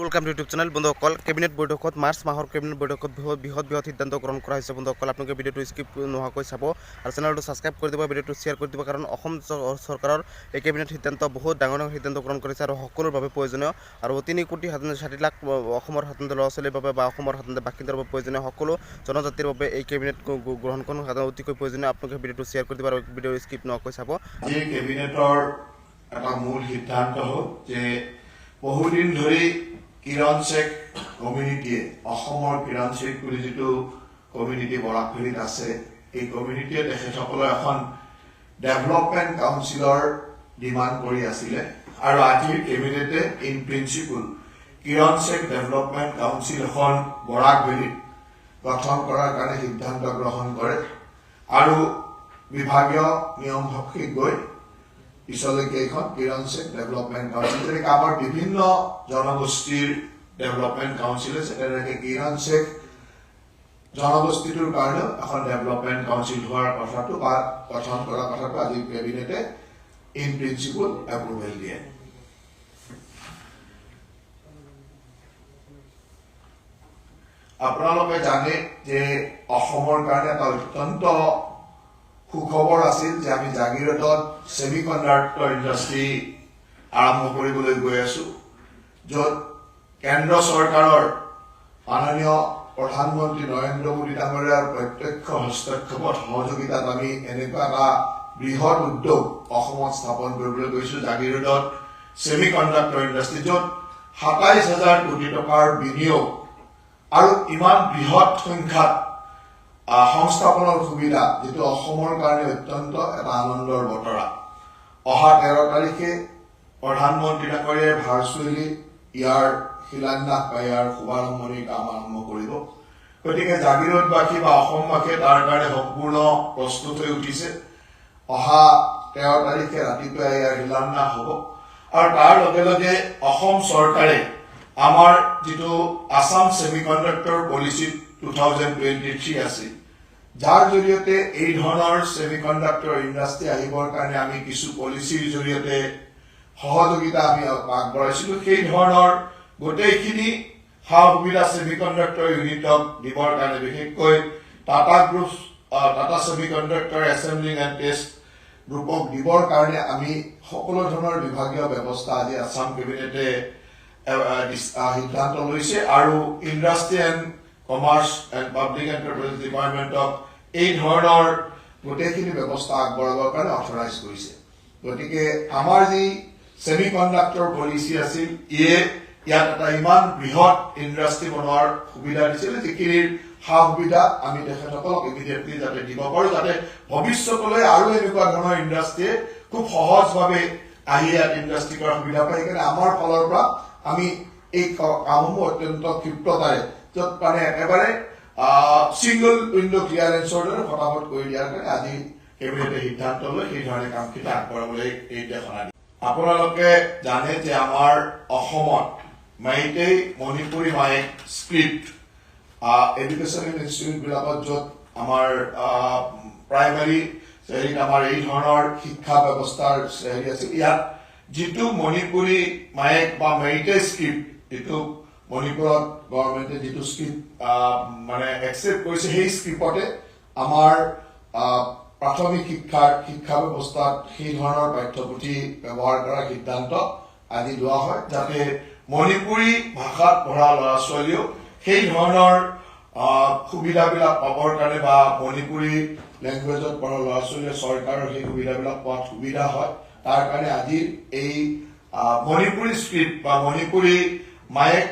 Welcome to YouTube channel বন্ধুসকল cabinet বৈঠকত March মাহৰ কেবিনেট বৈঠকত বৃহৎ সিদ্ধান্ত গ্ৰহণ কৰা হৈছে বন্ধুসকল আপোনালোকে ভিডিঅ'টো স্কিপ নোহোৱাকৈ চাব আৰু চেনেলটো ছাবস্ক্ৰাইব কৰি দিব ভিডিঅ'টো শ্বেয়াৰ কৰি দিব কাৰণ অসম চৰকাৰৰ এই কেবিনেট সিদ্ধান্ত বহুত ডাঙৰ সিদ্ধান্ত গ্ৰহণ কৰিছে আৰু সকলোৰ বাবে প্ৰয়োজনীয় আৰু 3 কোটি 60 লাখ অসমৰ সাধাৰণ ল'ৰা ছোৱালীৰ বাবে বা অসমৰ সাধাৰণ বাসিন্দাৰ বাবে প্ৰয়োজনীয় সকলো জনজাতিৰ বাবে এই কেবিনেট গ্ৰহণ কৰা সাধাৰণ অতিকৈ প্ৰয়োজনীয় আপোনালোকে ভিডিঅ'টো শ্বেয়াৰ কৰি দিব আৰু ভিডিঅ' স্কিপ নোহোৱাকৈ চাব আজি কেবিনেটৰ এটা মূল সিদ্ধান্ত হ'ল যে বহুদিন ধৰি কিৰণ শেখ কমিউনিটিয়ে অসমৰ কিৰণ শেখ বুলি যিটো কমিউনিটি বৰাকভেলীত আছে এই কমিউনিটিয়ে তেখেতসকলৰ এখন ডেভেলপমেণ্ট কাউন্সিলৰ ডিমাণ্ড কৰি আছিলে আৰু আজিৰ কেবিনেটে in principle Kiran Sheikh development council এখন বৰাকভেলীত গঠন কৰাৰ কাৰণে সিদ্ধান্ত গ্ৰহণ কৰে আৰু বিভাগীয় নিয়ম ভিত্তিক গৈ পিছলৈকে এইখন কিৰণ শেখ ডেভেলপমেণ্ট কাউন্সিল যেনেকৈ আমাৰ বিভিন্ন জনগোষ্ঠীৰ ডেভেলপমেণ্ট কাউন্সিল আছে তেনেকৈ কিৰণ শেখ জনগোষ্ঠীটোৰ কাৰণেও এখন ডেভেলপমেণ্ট কাউন্সিল হোৱাৰ কথাটো বা গঠন কৰাৰ কথাটো আজি কেবিনেটে ইন প্ৰিন্সিপল এপ্ৰুভেল দিয়ে আপোনালোকে জানে যে অসমৰ কাৰণে এটা অত্যন্ত সুখবৰ আছিল যে আমি জাগিৰোডত সেমিকণ্ডাক্টৰ ইণ্ডাষ্ট্ৰী আৰম্ভ কৰিবলৈ গৈ আছো য'ত কেন্দ্ৰ চৰকাৰৰ মাননীয় প্ৰধানমন্ত্ৰী নৰেন্দ্ৰ মোদী ডাঙৰীয়াৰ প্ৰত্যক্ষ হস্তক্ষেপত সহযোগিতাত আমি এনেকুৱা এটা বৃহৎ উদ্যোগ অসমত স্থাপন কৰিবলৈ গৈছো জাগিৰোডত সেমিকণ্ডাক্টৰ ইণ্ডাষ্ট্ৰী য'ত 27,000 কোটি টকাৰ বিনিয়োগ আৰু ইমান বৃহৎ সংখ্যাত সংস্থাপনৰ সুবিধা যেটো অসমৰ কাৰণে অত্যন্ত এটা আনন্দৰ বতৰা অহা 13 তাৰিখে প্ৰধানমন্ত্ৰী ডাঙৰীয়াই ভাৰ্চুৱেলি ইয়াৰ শিলান্যাস বা ইয়াৰ শুভাৰম্ভণিৰ কাম আৰম্ভ কৰিব গতিকে জাগিৰোডবাসী বা অসমবাসীয়ে তাৰ কাৰণে সম্পূৰ্ণ প্ৰস্তুত হৈ উঠিছে অহা 13 তাৰিখে ৰাতিপুৱা ইয়াৰ শিলান্যাস হ'ব আৰু তাৰ লগে লগে অসম চৰকাৰে আমাৰ যেটো আসাম সেমিকণ্ডাক্টৰ পলিচি 2023 আছে যাৰ জৰিয়তে এই ধৰণৰ সেমিকণ্ডাক্টৰ ইণ্ডাষ্ট্ৰী আহিবৰ কাৰণে আমি কিছু পলিচিৰ জৰিয়তে সহযোগিতা আমি আগবঢ়াইছিলো সেই ধৰণৰ গোটেইখিনি সা সুবিধা সেমিকণ্ডাক্টৰ ইউনিটক দিবৰ কাৰণে বিশেষকৈ Tata group Tata semiconductor assembling and test গ্ৰুপক দিবৰ কাৰণে আমি সকলো ধৰণৰ বিভাগীয় ব্যৱস্থা আজি আসাম কেবিনেটে সিদ্ধান্ত লৈছে আৰু industry and commerce and public enterprise ডিপাৰ্টমেণ্টক এই ধৰণৰ গোটেইখিনি ব্যৱস্থা আগবঢ়াবৰ কাৰণে অথৰাইজ কৰিছে গতিকে আমাৰ যি সেমিকণ্ডাক্টৰ পলিচি আছিল ইয়াত এটা ইমান বৃহৎ ইণ্ডাষ্ট্ৰী বনোৱাৰ সুবিধা দিছিল যিখিনিৰ সা সুবিধা আমি তেখেতসকলক ইমিডিয়েটলি যাতে দিব পাৰোঁ যাতে ভৱিষ্যতলৈ আৰু এনেকুৱা ধৰণৰ ইণ্ডাষ্ট্ৰীয়ে খুব সহজভাৱে আহি ইয়াত ইণ্ডাষ্ট্ৰী কৰাৰ সুবিধা পায় সেইকাৰণে আমাৰ ফালৰ পৰা আমি এই কামসমূহ অত্যন্ত ক্ষিপ্ৰতাৰে য'ত মানে একেবাৰে সিংগল উইন্ডো ক্লিয়াৰেন্সৰ দৰে ফটাফট কৰি দিয়াৰ কাৰণে আজি কেবিনেটে সিদ্ধান্ত লৈ সেই ধৰণে কামখিনি আগবঢ়াবলৈ এই দেখা দিয়ে আপোনালোকে জানে যে আমাৰ অসমত মাইতেই মণিপুৰী মায়েক স্ক্ৰিপ্ট এডুকেশ্যন ইনষ্টিটিউট বিলাকত য'ত আমাৰ প্ৰাইমাৰী হেৰিত আমাৰ এই ধৰণৰ শিক্ষা ব্যৱস্থাৰ হেৰি আছিল ইয়াত যিটো মণিপুৰী মায়েক বা মেইটেই স্ক্ৰিপ্ট এইটো মণিপুৰত গভৰ্ণমেণ্টে যিটো স্ক্ৰিপ্ট মানে একচেপ্ট কৰিছে সেই স্ক্ৰিপ্টতে আমাৰ প্ৰাথমিক শিক্ষা ব্যৱস্থাত সেই ধৰণৰ পাঠ্যপুথি ব্যৱহাৰ কৰাৰ সিদ্ধান্ত আজি লোৱা হয় যাতে মণিপুৰী ভাষাত পঢ়া ল'ৰা ছোৱালীও সেই ধৰণৰ সুবিধাবিলাক পাবৰ কাৰণে বা মণিপুৰী লেংগুৱেজত পঢ়া ল'ৰা ছোৱালীয়ে চৰকাৰৰ সেই সুবিধাবিলাক পোৱাত সুবিধা হয় তাৰ কাৰণে আজিৰ এই মণিপুৰী স্ক্ৰিপ্ট বা মণিপুৰী মায়েক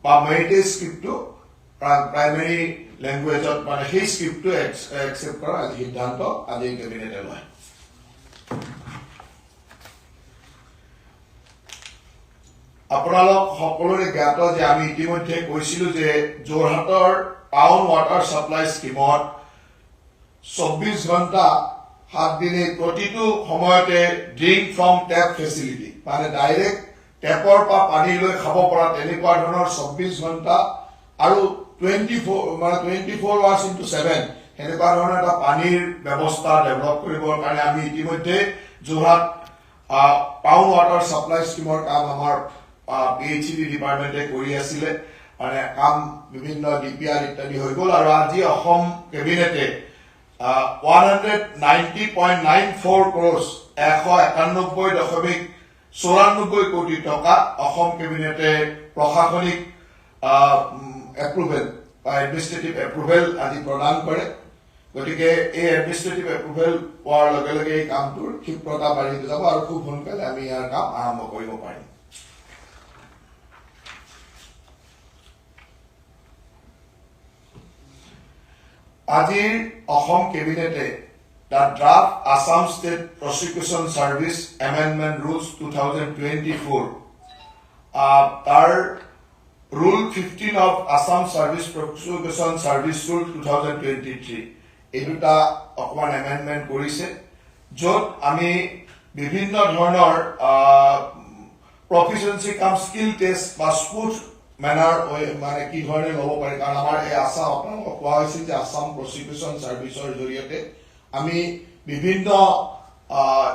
বা মেইটেই স্ক্ৰিপ্টটো প্ৰাইমেৰী লেংগুৱেজত মানে সেই স্ক্ৰিপ্টটো একচেপ্ট কৰাৰ আজি সিদ্ধান্ত আজি কেবিনেটে লয় আপোনালোক সকলোৰে জ্ঞাত যে আমি ইতিমধ্যে কৈছিলো যে যোৰহাটৰ টাউন ৱাটাৰ ছাপ্লাই স্কিমত 24 ঘণ্টা 7 দিনে প্ৰতিটো সময়তে ড্ৰিংক ফ্ৰম টেপ ফেচিলিটি মানে ডাইৰেক্ট টেপৰ পৰা পানী লৈ খাব পৰা তেনেকুৱা ধৰণৰ 24 ঘণ্টা আৰু 24 hours into 7 এনেকুৱা ধৰণৰ এটা পানীৰ ব্যৱস্থা ডেভেলপ কৰিবৰ কাৰণে আমি ইতিমধ্যে যোৰহাট টাউন ৱাটাৰ ছাপ্লাই স্কিমৰ কাম আমাৰ PHED ডিপাৰ্টমেণ্টে কৰি আছিলে মানে কাম বিভিন্ন DPR ইত্যাদি হৈ গ'ল আৰু আজি অসম কেবিনেটে 190.94 crores 191.94 কোটি টকা অসম কেবিনেটে প্ৰশাসনিক এপ্ৰুভেল বা এডমিনিষ্ট্ৰেটিভ এপ্ৰুভেল আজি প্ৰদান কৰে গতিকে এই এডমিনিষ্ট্ৰেটিভ এপ্ৰুভেল পোৱাৰ লগে লগে এই কামটোৰ ক্ষিপ্ৰতা বাঢ়ি যাব আৰু খুব সোনকালে আমি ইয়াৰ কাম আৰম্ভ কৰিব পাৰিম আজিৰ অসম কেবিনেটে the draft Assam State Prosecution Service Amendment Rules 2024 তাৰ Rule 15 of Assam Service Prosecution Service Rule 2023 এই দুটা অকমান এমেন্ডমেন্ট কৰিছে য'ত আমি বিভিন্ন ধৰণৰ প্ৰফিচিয়েন্সি কাম স্কিল টেষ্ট বা স্মুথ মেনাৰ মানে কি ধৰণে ল'ব পাৰি কাৰণ আমাৰ এই আসাম আপোনালোকক কোৱা হৈছিল যে আসাম প্ৰচিকিউশ্যন ছাৰ্ভিচৰ জৰিয়তে আমি বিভিন্ন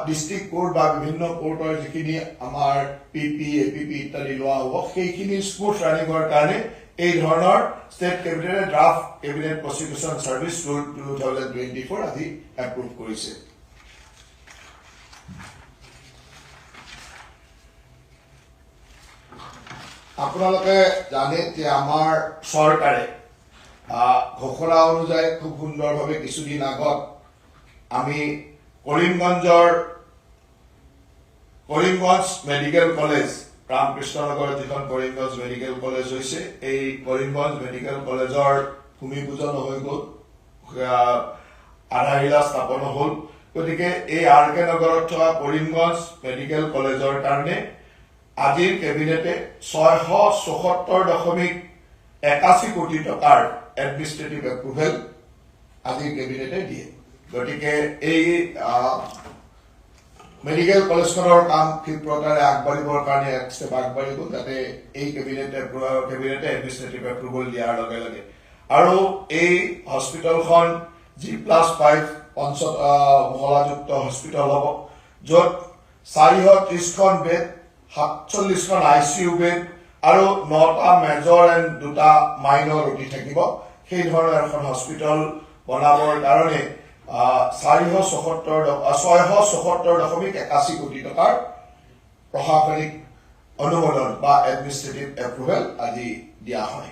ডিষ্ট্ৰিক্ট কোৰ্ট বা বিভিন্ন কোৰ্টৰ যিখিনি আমাৰ PP APP ইত্যাদি লোৱা হ'ব সেইখিনি স্মুথ ৰানিঙৰ কাৰণে এই ধৰণৰ ষ্টেট কেবিনেটে draft cabinet prosecution service rule 2024 আজি এপ্ৰুভ কৰিছে আপোনালোকে জানে যে আমাৰ চৰকাৰে ঘোষণা অনুযায়ী খুব সুন্দৰভাৱে কিছুদিন আগত আমি কৰিমগঞ্জ মেডিকেল কলেজ ৰামকৃষ্ণনগৰ যিখন কৰিমগঞ্জ মেডিকেল কলেজ হৈছে এই কৰিমগঞ্জ মেডিকেল কলেজৰ ভূমি পূজন হৈ গ'ল আধাৰশিলা স্থাপন হ'ল গতিকে এই RK নগৰত থকা কৰিমগঞ্জ মেডিকেল কলেজৰ কাৰণে আজিৰ কেবিনেটে 674.81 কোটি টকাৰ এডমিনিষ্ট্ৰেটিভ এপ্ৰুভেল আজিৰ কেবিনেটে দিয়ে গতিকে এই মেডিকেল কলেজখনৰ কাম ক্ষিপ্ৰতাৰে আগবাঢ়িবৰ কাৰণে এক ষ্টেপ আগবাঢ়ি গ'ল যাতে এই কেবিনেটে এডমিনিষ্ট্ৰেটিভ এপ্ৰুভেল দিয়াৰ লগে লগে আৰু এই হস্পিটেলখন G+5 মহলাযুক্ত হস্পিটেল হ'ব য'ত 430খন বেড 47খন ICU বেড আৰু 9টা মেজৰ এণ্ড 2টা মাইনৰ অতি থাকিব সেই ধৰণৰ এখন হস্পিটেল বনাবৰ কাৰণে 674.81 কোটি টকাৰ প্ৰশাসনিক অনুমোদন বা এডমিনিষ্ট্ৰেটিভ এপ্ৰুভেল আজি দিয়া হয়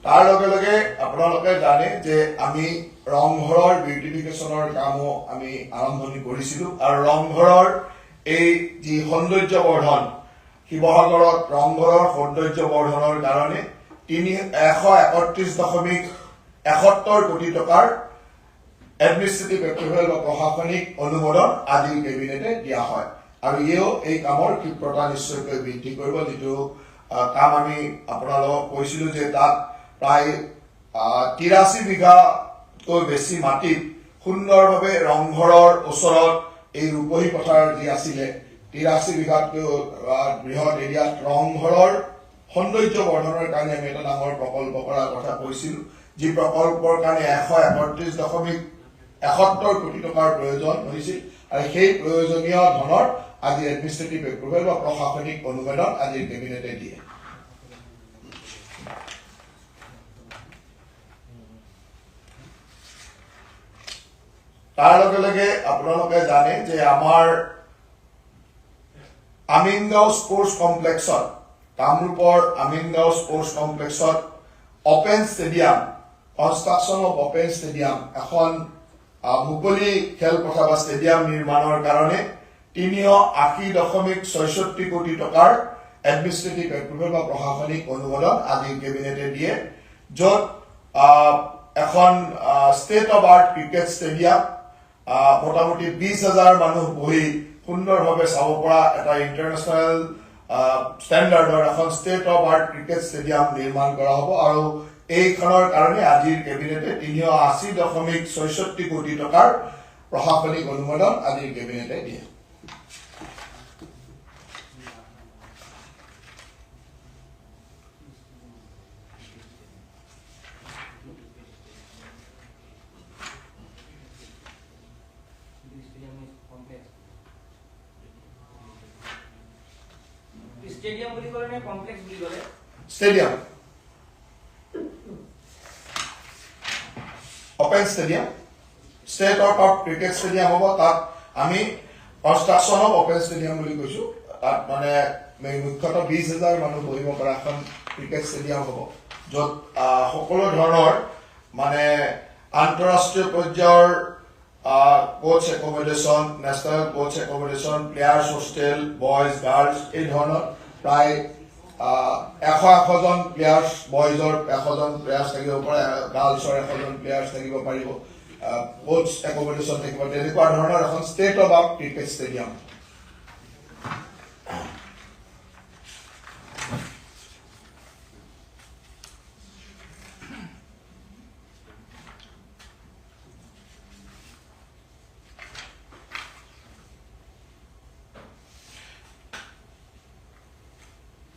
তাৰ লগে লগে আপোনালোকে জানে যে আমি ৰংঘৰৰ বিউটিফিকেশ্যনৰ কামো আমি আৰম্ভণি কৰিছিলো আৰু ৰংঘৰৰ এই যি সৌন্দৰ্য বৰ্ধন শিৱসাগৰত ৰংঘৰৰ সৌন্দৰ্য বৰ্ধনৰ কাৰণে 131.71 কোটি টকাৰ এডমিনিষ্ট্ৰেটিভ এপ্ৰুভেল বা প্ৰশাসনিক অনুমোদন আজিৰ কেবিনেটে দিয়া হয় আৰু ইয়েও এই কামৰ ক্ষিপ্ৰতা নিশ্চয়কৈ বৃদ্ধি কৰিব যিটো কাম আমি আপোনালোকক কৈছিলো যে তাত প্ৰায় 83 বিঘাতকৈ বেছি মাটিত সুন্দৰভাৱে ৰংঘৰৰ ওচৰত এই ৰূপহী পথাৰ যি আছিলে 83 বিঘাতকৈ বৃহৎ এৰিয়াত ৰংঘৰৰ সৌন্দৰ্য বৰ্ধনৰ কাৰণে আমি এটা ডাঙৰ প্ৰকল্প কৰাৰ কথা কৈছিলো যি প্ৰকল্পৰ কাৰণে 131.71 কোটি টকাৰ প্ৰয়োজন হৈছিল আৰু সেই প্ৰয়োজনীয় ধনৰ আজি এডমিনিষ্ট্ৰেটিভ এপ্ৰুভেল বা প্ৰশাসনিক অনুমোদন আজিৰ কেবিনেটে দিয়ে তাৰ লগে লগে আপোনালোকে জানে যে আমাৰ আমিনগাঁও স্পৰ্টছ কমপ্লেক্সত কামৰূপৰ আমিনগাঁও স্পৰ্টছ কমপ্লেক্সত open stadium construction of open stadium এখন মুকলি খেলপথাৰ বা ষ্টেডিয়াম নিৰ্মাণৰ কাৰণে 380.66 কোটি টকাৰ এডমিনিষ্ট্ৰেটিভ এপ্ৰুভেল বা প্ৰশাসনিক অনুমোদন আজি কেবিনেটে দিয়ে য'ত এখন state of art cricket stadium মোটামুটি 20,000 মানুহ বহি সুন্দৰভাৱে চাব পৰা এটা ইণ্টাৰনেশ্যনেল ষ্টেণ্ডাৰ্ডৰ এখন state of art cricket stadium নিৰ্মাণ কৰা হ'ব আৰু এইখনৰ কাৰণে আজিৰ কেবিনেটে 380.66 কোটি টকাৰ প্ৰশাসনিক অনুমোদন আজিৰ কেবিনেটে দিয়ে স্টেডিয়াম বুলি ক'লে নে কমপ্লেক্স বুলি ক'লে? Stadium, open stadium, state of cricket stadium হ'ব। তাত আমি কনষ্ট্ৰাকশ্যন অফ অপেন ষ্টেডিয়াম বুলি কৈছো। তাত মানে মুখ্যতঃ 20,000 মানুহ বহিব পৰা এখন ক্ৰিকেট ষ্টেডিয়াম হ'ব, য'ত সকলো ধৰণৰ মানে আন্তঃৰাষ্ট্ৰীয় পৰ্যায়ৰ Koch accommodation, national Koch accommodation, players hostel, boys girls, এই ধৰণৰ প্ৰায় 100জন প্লেয়াৰ্ছ, বয়জৰ 100জন প্লেয়াৰ্ছ থাকিব পাৰে, গাৰ্লছৰ 100জন প্লেয়াৰ্ছ থাকিব পাৰিব, কোচ একমডেশ্যন থাকিব, তেনেকুৱা ধৰণৰ এখন state of art cricket stadium.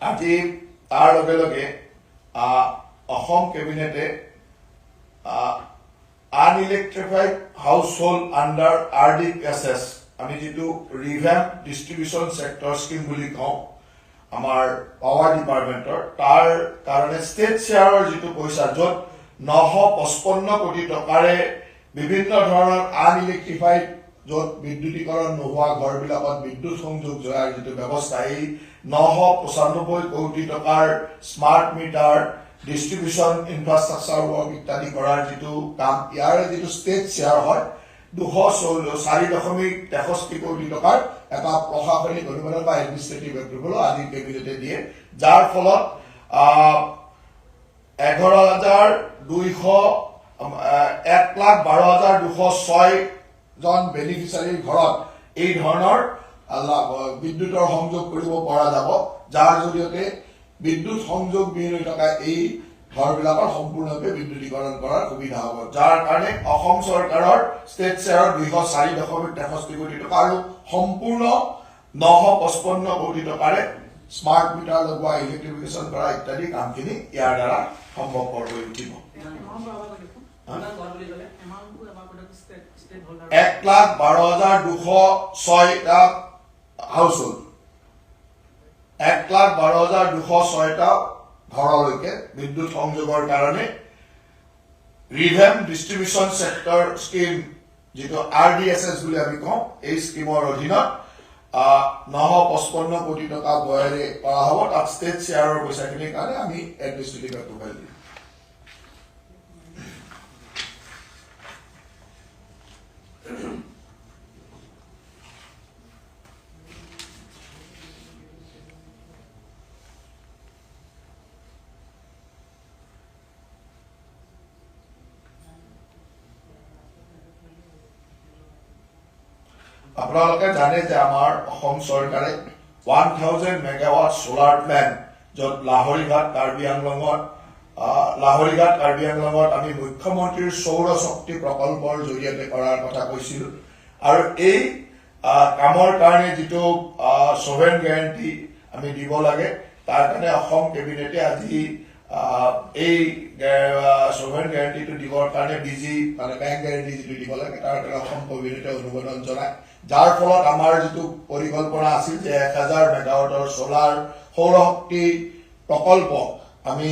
আজি তাৰ লগে লগে অসম কেবিনেটে আনইলেক্ট্ৰিফাইড হাউচ হোল্ড আণ্ডাৰ RDSS, আমি যিটো ৰিভেম্প ডিষ্ট্ৰিবিউশ্যন ছেক্টৰ স্কিম বুলি কওঁ আমাৰ পাৱাৰ ডিপাৰ্টমেণ্টৰ, তাৰ কাৰণে ষ্টেট শ্বেয়াৰৰ যিটো পইচা, য'ত 955 কোটি টকাৰে বিভিন্ন ধৰণৰ আনইলেক্ট্ৰিফাইড, য'ত বিদ্যুতীকৰণ নোহোৱা ঘৰবিলাকত বিদ্যুৎ সংযোগ যোৱাৰ যিটো ব্যৱস্থা, এই 995 কোটি টকাৰ smart meter, distribution infrastructure work ইত্যাদি কৰাৰ যিটো কাম, ইয়াৰে যিটো ষ্টেট শ্বেয়াৰ হয় 4.63 কোটি টকাৰ এটা প্ৰশাসনিক অনুমোদন বা এডমিনিষ্ট্ৰেটিভ এপ্ৰুভেল আজি কেবিনেটে দিয়ে, যাৰ ফলত 1,12,206 জন বেনিফিচিয়াৰীৰ ঘৰত এই ধৰণৰ বিদ্যুতৰ সংযোগ কৰিব পৰা যাব, যাৰ জৰিয়তে বিদ্যুৎ সংযোগ বিহীন হৈ থকা এই ঘৰবিলাকৰ সম্পূৰ্ণৰূপে বিদ্যুতীকৰণ কৰাৰ সুবিধা হ'ব, যাৰ কাৰণে অসম চৰকাৰৰ ষ্টেট শ্বেয়াৰৰ 204.63 কোটি টকা আৰু সম্পূৰ্ণ 955 কোটি টকাৰে স্মাৰ্ট মিটাৰ লগোৱা, ইলেক্ট্ৰিফিকেশ্যন কৰা ইত্যাদি কামখিনি ইয়াৰ দ্বাৰা সম্ভৱপৰ হৈ উঠিব। 1,12,206টা হাউচ হোল্ড, 1,12,206টা ঘৰলৈকে বিদ্যুৎ সংযোগৰ কাৰণে ৰিভেম্প ডিষ্ট্ৰিবিউশ্যন ছেক্টৰ স্কিম, যিটো RDSS বুলি আমি কওঁ, এই স্কিমৰ অধীনত 955 কোটি টকা ব্যয়েৰে কৰা হ'ব। তাত ষ্টেট শ্বেয়াৰৰ পইচাখিনিৰ কাৰণে আমি এডমিনিষ্ট্ৰেটিভ এপ্ৰুভেল দিম। আপোনালোকে জানে যে আমাৰ অসম চৰকাৰে 1000 মেগাৱাট সোলাৰ প্লেণ্ট, য'ত লাহৰীঘাট কাৰ্বি আংলঙত আমি মুখ্যমন্ত্ৰীৰ সৌৰ শক্তি প্ৰকল্পৰ জৰিয়তে কৰাৰ কথা কৈছিলো, আৰু এই কামৰ কাৰণে যিটো ছভেৰেইন গ্যাৰাণ্টি আমি দিব লাগে, তাৰ কাৰণে অসম কেবিনেটে আজি এই ছভেৰেইন গ্যাৰাণ্টিটো দিবৰ কাৰণে মানে বেংক গ্যাৰাণ্টি যিটো দিব লাগে, তাৰ কাৰণে অসম কেবিনেটে অনুমোদন জনায়, যাৰ ফলত আমাৰ যিটো পৰিকল্পনা আছিল যে 1000 মেগাৱাটৰ সোলাৰ সৌৰশক্তি প্ৰকল্প আমি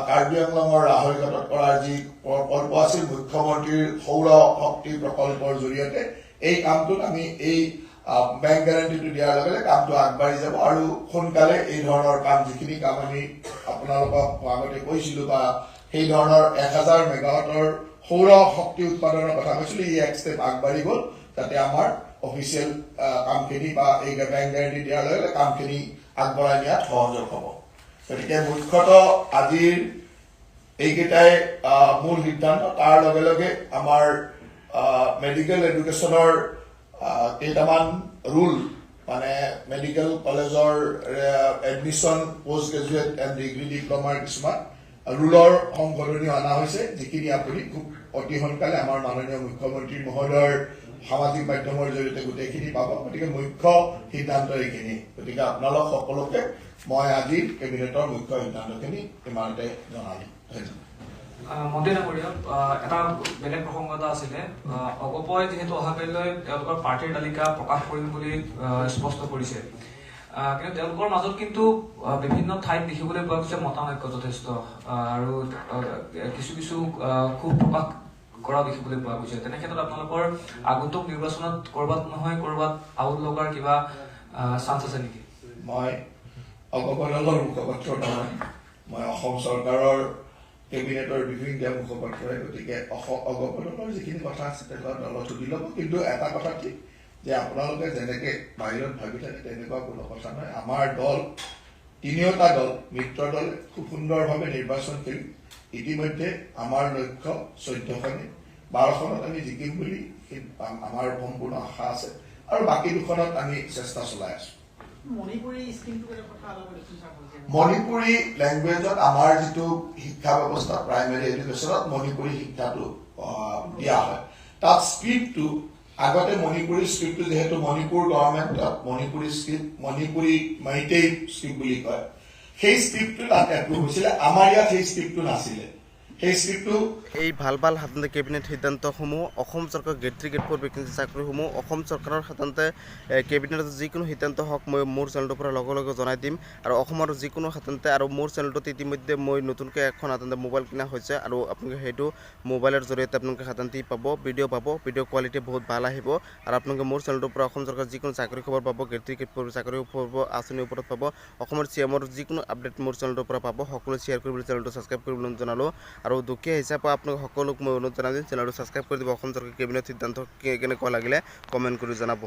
কাৰ্বি আংলঙৰ লাহৰীঘাটত কৰাৰ যি প্ৰকল্প আছিল মুখ্যমন্ত্ৰীৰ সৌৰ শক্তি প্ৰকল্পৰ জৰিয়তে, এই কামটোত আমি এই বেংক গ্যাৰাণ্টিটো দিয়াৰ লগে লগে কামটো আগবাঢ়ি যাব, আৰু সোনকালে এই ধৰণৰ কাম, যিখিনি কাম আমি আপোনালোকক আগতে কৈছিলো বা সেই ধৰণৰ 1000 মেগাৱাটৰ সৌৰ শক্তি উৎপাদনৰ কথা কৈছিলো, ই এক ষ্টেপ আগবাঢ়ি গ'ল, যাতে আমাৰ অফিচিয়েল কামখিনি বা এই বেংক গ্যাৰাণ্টি দিয়াৰ লগে লগে কামখিনি আগবঢ়াই নিয়াত সহযোগ হ'ব। গতিকে মুখ্যতঃ আজিৰ এইকেইটাই মূল সিদ্ধান্ত। তাৰ লগে লগে আমাৰ মেডিকেল এডুকেশ্যনৰ কেইটামান ৰুল, মানে মেডিকেল কলেজৰ admission, post graduate and degree ডিপ্ল'মাৰ কিছুমান ৰুলৰ সংশোধনী অনা হৈছে, যিখিনি আপুনি খুব অতি সোনকালে আমাৰ মাননীয় মুখ্যমন্ত্ৰী মহোদয়ৰ সামাজিক মাধ্যমৰ জৰিয়তে গোটেইখিনি পাব। গতিকে মুখ্য সিদ্ধান্ত এইখিনি। গতিকে আপোনালোক সকলোকে মই আজি কেবিনেটৰ মুখ্য সিদ্ধান্তখিনি ইমানতে জনালো। ধন্যবাদ। মন্ত্ৰী ডাঙৰীয়া, এটা বেলেগ প্ৰসংগ এটা আছিলে। অগপই যিহেতু অহাকালিলৈ তেওঁলোকৰ প্ৰাৰ্থীৰ তালিকা প্ৰকাশ কৰিম বুলি স্পষ্ট কৰিছে, কিন্তু তেওঁলোকৰ মাজত কিন্তু বিভিন্ন ঠাইত দেখিবলৈ পোৱা গৈছে মতানৈক্য যথেষ্ট আৰু কিছু কিছু খুব প্ৰকাশ কৰা দেখিবলৈ পোৱা গৈছে। তেনে ক্ষেত্ৰত আপোনালোকৰ আগন্তুক নিৰ্বাচনত কৰবাত নহয় কৰবাত আউট লগাৰ কিবা চান্স আছে নেকি? মই অগপ দলৰ মুখপাত্ৰ নহয়, মই অসম চৰকাৰৰ কেবিনেটৰ বিভিন্ন মুখপাত্ৰ হয়, গতিকে অগপ দলৰ যিখিনি কথা আছে তেনেকুৱা দলত সুধি ল'ব। কিন্তু এটা কথা ঠিক যে আপোনালোকে যেনেকে বাহিৰত ভাবি থাকে তেনেকুৱা কোনো কথা নহয়। আমাৰ দল তিনিওটা দল মিত্ৰ দলে খুব সুন্দৰভাৱে নিৰ্বাচন কৰিম। ইতিমধ্যে আমাৰ লক্ষ্য 14খনে 12খনত আমি জিকিম বুলি আমাৰ সম্পূৰ্ণ আশা আছে আৰু বাকী দুখনত আমি চেষ্টা চলাই আছো। মণিপুৰী লেংগুৱেজত আমাৰ যিটো শিক্ষা ব্যৱস্থা প্ৰাইমেৰী এডুকেশ্যনত মণিপুৰী শিক্ষাটো দিয়া হয়। তাত স্ক্ৰিপ্টটো আগতে মণিপুৰী স্ক্ৰিপ্টটো যিহেতু মণিপুৰ গভৰ্ণমেণ্টত মণিপুৰী স্ক্ৰিপ্ট মণিপুৰী মাইটেই স্ক্ৰিপ্ট বুলি কয়, সেই স্ক্ৰিপ্টটো তাত এপ্ৰুভ হৈছিলে। আমাৰ ইয়াত সেই স্ক্ৰিপ্টটো নাছিলে। সেই স্ক্ৰিপ্টটো এই ভাল ভাল সাধাৰণতে কেবিনেট সিদ্ধান্তসমূহ অসম চৰকাৰৰ গ্ৰেড 3 গ্ৰেড 4 ভেকেঞ্চি চাকৰিসমূহ অসম চৰকাৰৰ সাধাৰণতে কেবিনেটৰ যিকোনো সিদ্ধান্ত হওক মই মোৰ চেনেলটোৰ পৰা লগে লগে জনাই দিম। আৰু অসমৰ যিকোনো সাধাৰণতে আৰু মোৰ চেনেলটোত ইতিমধ্যে মই নতুনকৈ এখন সাধাৰণতে মোবাইল কিনা হৈছে আৰু আপোনালোকে সেইটো মোবাইলৰ জৰিয়তে আপোনালোকে সাধাৰণতে পাব, ভিডিঅ' পাব, ভিডিঅ' কোৱালিটি বহুত ভাল আহিব। আৰু আপোনালোকে মোৰ চেনেলটোৰ পৰা অসম চৰকাৰৰ যিকোনো চাকৰি খবৰ পাব, গ্ৰেড 3 গ্ৰেড 4 চাকৰি পাব, আঁচনিৰ ওপৰত পাব, অসমৰ চিএমৰ যিকোনো আপডেট মোৰ চেনেলটোৰ পৰা পাব। সকলোৱে শ্বেয়াৰ কৰিবলৈ চেনেলটো ছাবস্ক্ৰাইব কৰিবলৈ জনালোঁ। আৰু দুখীয়া হিচাপে আপোনালোক সকলোক মই অনুৰোধ জনাই দিম চেনেলটো ছাবস্ক্ৰাইব কৰি দিব। অসম চৰকাৰৰ কেবিনেট সিদ্ধান্ত কেনেকুৱা লাগিলে কমেণ্ট কৰি জনাব।